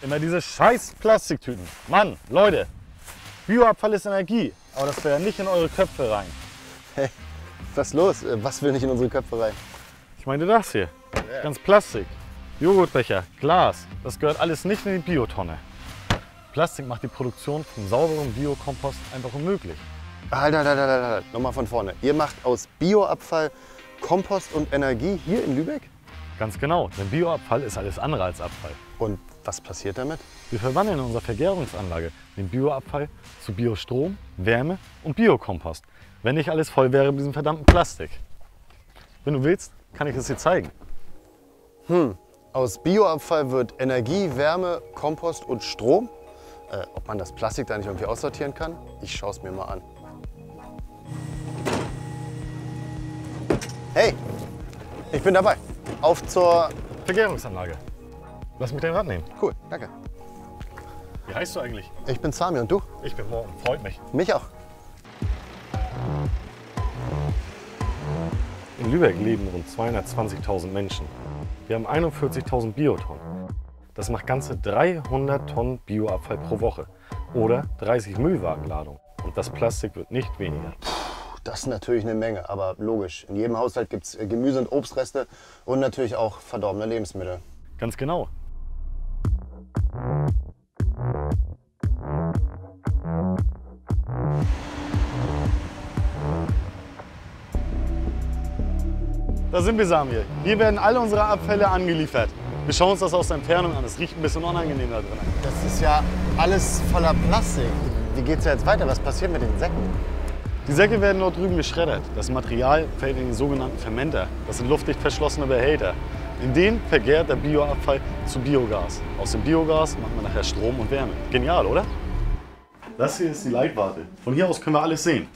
Immer diese scheiß Plastiktüten. Mann, Leute, Bioabfall ist Energie, aber das wäre ja nicht in eure Köpfe rein. Hey, was ist los? Was will nicht in unsere Köpfe rein? Ich meine das hier, ganz Plastik, Joghurtbecher, Glas, das gehört alles nicht in die Biotonne. Plastik macht die Produktion von sauberem Biokompost einfach unmöglich. Halt. Nochmal von vorne. Ihr macht aus Bioabfall Kompost und Energie hier in Lübeck? Ganz genau, denn Bioabfall ist alles andere als Abfall. Und was passiert damit? Wir verwandeln in unserer Vergärungsanlage den Bioabfall zu Biostrom, Wärme und Biokompost. Wenn nicht alles voll wäre mit diesem verdammten Plastik. Wenn du willst, kann ich es dir zeigen. Aus Bioabfall wird Energie, Wärme, Kompost und Strom. Ob man das Plastik da nicht irgendwie aussortieren kann? Ich schaue es mir mal an. Hey, ich bin dabei. Auf zur... Vergärungsanlage. Lass mich dein Rad nehmen. Cool, danke. Wie heißt du eigentlich? Ich bin Sami und du? Ich bin Morten. Freut mich. Mich auch. In Lübeck leben rund 220.000 Menschen. Wir haben 41.000 Biotonnen. Das macht ganze 300 Tonnen Bioabfall pro Woche oder 30 Müllwagenladungen. Und das Plastik wird nicht weniger. Das ist natürlich eine Menge, aber logisch. In jedem Haushalt gibt es Gemüse- und Obstreste und natürlich auch verdorbene Lebensmittel. Ganz genau. Da sind wir, Samir. Hier werden alle unsere Abfälle angeliefert. Wir schauen uns das aus der Entfernung an. Es riecht ein bisschen unangenehm da drin. Das ist ja alles voller Plastik. Wie geht's jetzt weiter? Was passiert mit den Säcken? Die Säcke werden dort drüben geschreddert. Das Material fällt in den sogenannten Fermenter. Das sind luftdicht verschlossene Behälter. In denen vergärt der Bioabfall zu Biogas. Aus dem Biogas macht man nachher Strom und Wärme. Genial, oder? Das hier ist die Leitwarte. Von hier aus können wir alles sehen.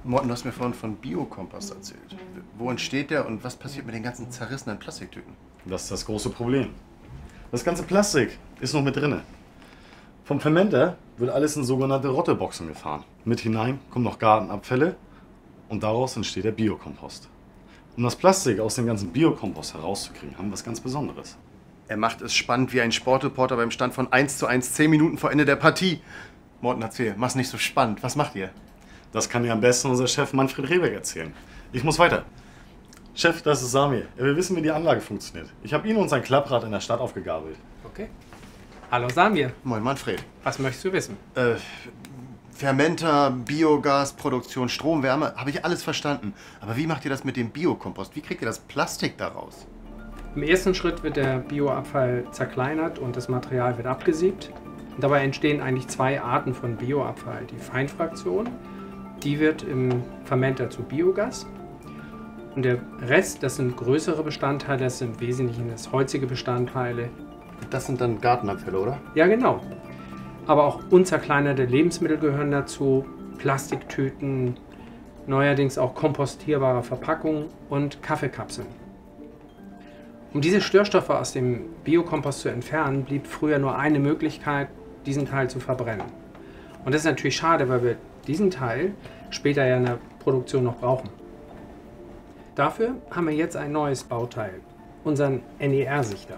Morten, du hast mir vorhin von Biokompost erzählt. Wo entsteht der und was passiert mit den ganzen zerrissenen Plastiktüten? Das ist das große Problem. Das ganze Plastik ist noch mit drinne. Vom Fermenter wird alles in sogenannte Rotteboxen gefahren. Mit hinein kommen noch Gartenabfälle und daraus entsteht der Biokompost. Um das Plastik aus dem ganzen Biokompost herauszukriegen, haben wir was ganz Besonderes. Er macht es spannend wie ein Sportreporter beim Stand von 1:1, 10 Minuten vor Ende der Partie. Morten, erzähl, mach's nicht so spannend. Was macht ihr? Das kann dir am besten unser Chef Manfred Rehberg erzählen. Ich muss weiter. Chef, das ist Samir. Er will wissen, wie die Anlage funktioniert. Ich habe ihn und sein Klapprad in der Stadt aufgegabelt. Okay. Hallo Samir. Moin Manfred. Was möchtest du wissen? Fermenter, Biogas, Produktion, Strom, Wärme, habe ich alles verstanden. Aber wie macht ihr das mit dem Biokompost? Wie kriegt ihr das Plastik daraus? Im ersten Schritt wird der Bioabfall zerkleinert und das Material wird abgesiebt. Und dabei entstehen eigentlich zwei Arten von Bioabfall. Die Feinfraktion, die wird im Fermenter zu Biogas. Und der Rest, das sind größere Bestandteile, das sind im Wesentlichen das holzige Bestandteile. Das sind dann Gartenabfälle, oder? Ja, genau. Aber auch unzerkleinerte Lebensmittel gehören dazu, Plastiktüten, neuerdings auch kompostierbare Verpackungen und Kaffeekapseln. Um diese Störstoffe aus dem Biokompost zu entfernen, blieb früher nur eine Möglichkeit, diesen Teil zu verbrennen. Und das ist natürlich schade, weil wir diesen Teil später ja in der Produktion noch brauchen. Dafür haben wir jetzt ein neues Bauteil, unseren NIR-Sichter.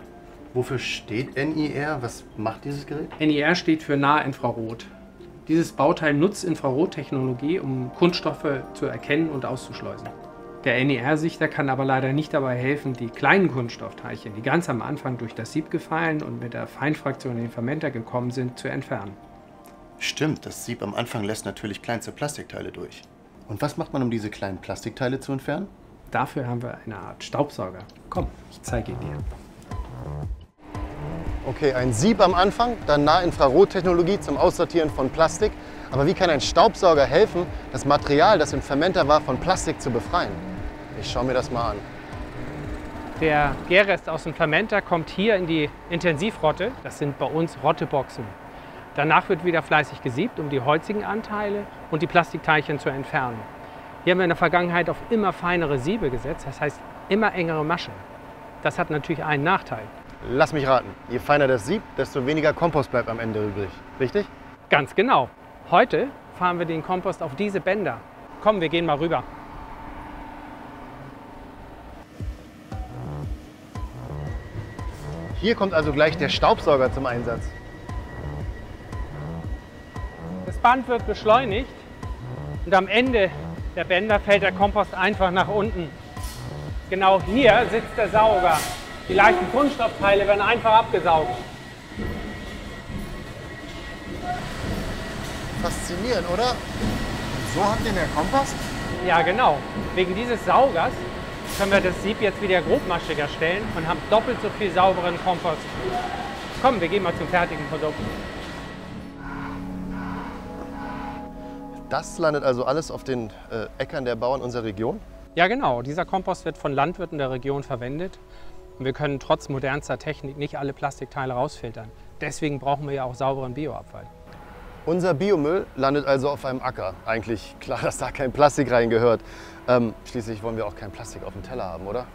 Wofür steht NIR? Was macht dieses Gerät? NIR steht für Nahinfrarot. Dieses Bauteil nutzt Infrarottechnologie, um Kunststoffe zu erkennen und auszuschleusen. Der NIR-Sichter kann aber leider nicht dabei helfen, die kleinen Kunststoffteilchen, die ganz am Anfang durch das Sieb gefallen und mit der Feinfraktion in den Fermenter gekommen sind, zu entfernen. Stimmt, das Sieb am Anfang lässt natürlich kleinste Plastikteile durch. Und was macht man, um diese kleinen Plastikteile zu entfernen? Dafür haben wir eine Art Staubsauger. Komm, ich zeige ihn dir. Okay, ein Sieb am Anfang, dann Nahinfrarottechnologie zum Aussortieren von Plastik. Aber wie kann ein Staubsauger helfen, das Material, das im Fermenter war, von Plastik zu befreien? Ich schaue mir das mal an. Der Gärrest aus dem Fermenter kommt hier in die Intensivrotte. Das sind bei uns Rotteboxen. Danach wird wieder fleißig gesiebt, um die holzigen Anteile und die Plastikteilchen zu entfernen. Hier haben wir in der Vergangenheit auf immer feinere Siebe gesetzt, das heißt immer engere Maschen. Das hat natürlich einen Nachteil. Lass mich raten, je feiner das Sieb, desto weniger Kompost bleibt am Ende übrig. Richtig? Ganz genau. Heute fahren wir den Kompost auf diese Bänder. Komm, wir gehen mal rüber. Hier kommt also gleich der Staubsauger zum Einsatz. Band wird beschleunigt und am Ende der Bänder fällt der Kompost einfach nach unten. Genau hier sitzt der Sauger. Die leichten Kunststoffteile werden einfach abgesaugt. Faszinierend, oder? So habt ihr mehr Kompost? Ja, genau. Wegen dieses Saugers können wir das Sieb jetzt wieder grobmaschiger stellen und haben doppelt so viel sauberen Kompost. Komm, wir gehen mal zum fertigen Produkt. Das landet also alles auf den Äckern der Bauern unserer Region? Ja, genau. Dieser Kompost wird von Landwirten der Region verwendet. Und wir können trotz modernster Technik nicht alle Plastikteile rausfiltern. Deswegen brauchen wir ja auch sauberen Bioabfall. Unser Biomüll landet also auf einem Acker. Eigentlich klar, dass da kein Plastik reingehört. Schließlich wollen wir auch kein Plastik auf dem Teller haben, oder?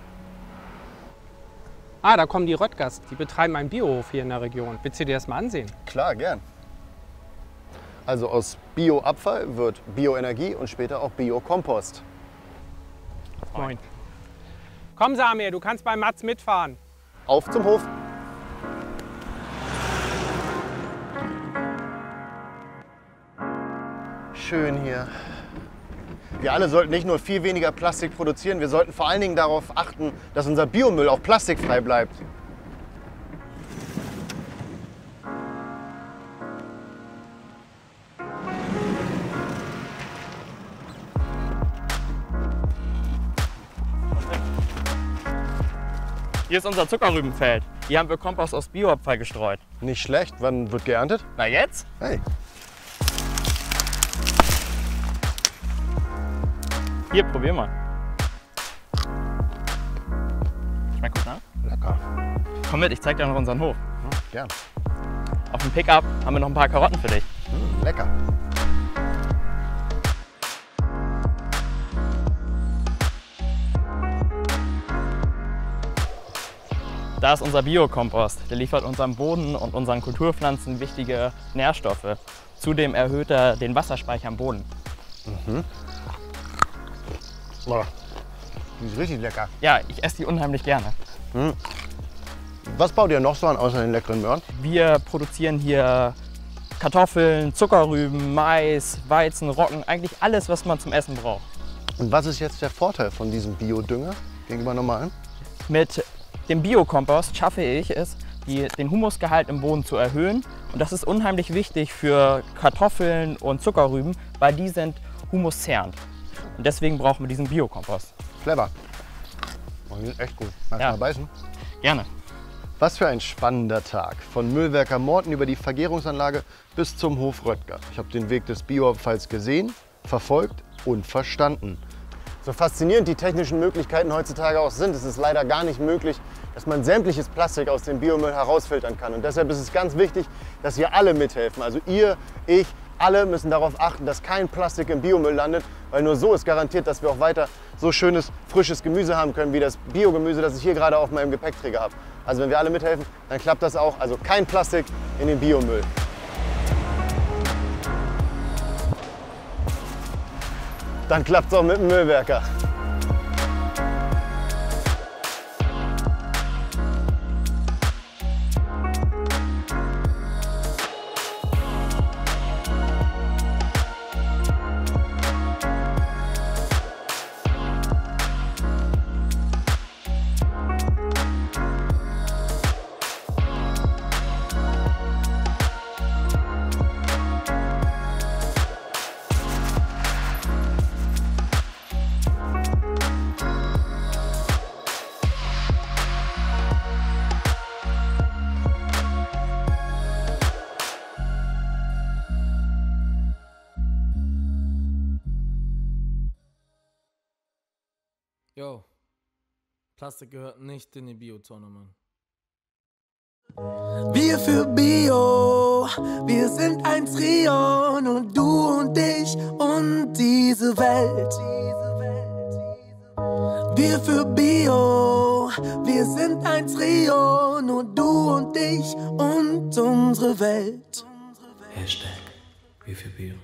Ah, da kommen die Röttgers. Die betreiben einen Biohof hier in der Region. Willst du dir das mal ansehen? Klar, gern. Also aus Bioabfall wird Bioenergie und später auch Biokompost. Moin. Komm, Samir, du kannst bei Mats mitfahren. Auf zum Hof. Schön hier. Wir alle sollten nicht nur viel weniger Plastik produzieren, wir sollten vor allen Dingen darauf achten, dass unser Biomüll auch plastikfrei bleibt. Hier ist unser Zuckerrübenfeld. Hier haben wir Kompost aus Bioabfall gestreut. Nicht schlecht. Wann wird geerntet? Na jetzt? Hey. Hier, probier mal. Schmeckt gut, ne? Lecker. Komm mit, ich zeig dir noch unseren Hof. Gern. Auf dem Pickup haben wir noch ein paar Karotten für dich. Lecker. Da ist unser Biokompost. Der liefert unserem Boden und unseren Kulturpflanzen wichtige Nährstoffe. Zudem erhöht er den Wasserspeicher am Boden. Boah, die ist richtig lecker. Ja, ich esse die unheimlich gerne. Was baut ihr noch so an, außer den leckeren Möhren? Wir produzieren hier Kartoffeln, Zuckerrüben, Mais, Weizen, Roggen, eigentlich alles, was man zum Essen braucht. Und was ist jetzt der Vorteil von diesem Biodünger gegenüber normalen? Mit dem Biokompost schaffe ich es, den Humusgehalt im Boden zu erhöhen. Und das ist unheimlich wichtig für Kartoffeln und Zuckerrüben, weil die sind humuszernd. Und deswegen brauchen wir diesen Biokompost. Clever. Oh, die sind echt gut. Magst du mal beißen? Gerne. Was für ein spannender Tag. Von Müllwerker Morten über die Vergärungsanlage bis zum Hof Röttger. Ich habe den Weg des Bioabfalls gesehen, verfolgt und verstanden. So faszinierend die technischen Möglichkeiten heutzutage auch sind, ist es leider gar nicht möglich, dass man sämtliches Plastik aus dem Biomüll herausfiltern kann. Und deshalb ist es ganz wichtig, dass ihr alle mithelfen. Also ihr, ich, alle müssen darauf achten, dass kein Plastik im Biomüll landet, weil nur so ist garantiert, dass wir auch weiter so schönes, frisches Gemüse haben können, wie das Biogemüse, das ich hier gerade auf meinem Gepäckträger habe. Also wenn wir alle mithelfen, dann klappt das auch. Also kein Plastik in den Biomüll. Dann klappt es auch mit dem Müllwerker. Jo, Plastik gehört nicht in die Biotonne, Mann. Wir für Bio, wir sind ein Trio, nur du und ich und diese Welt. Wir für Bio, wir sind ein Trio, nur du und ich und unsere Welt. Hashtag, wir für Bio.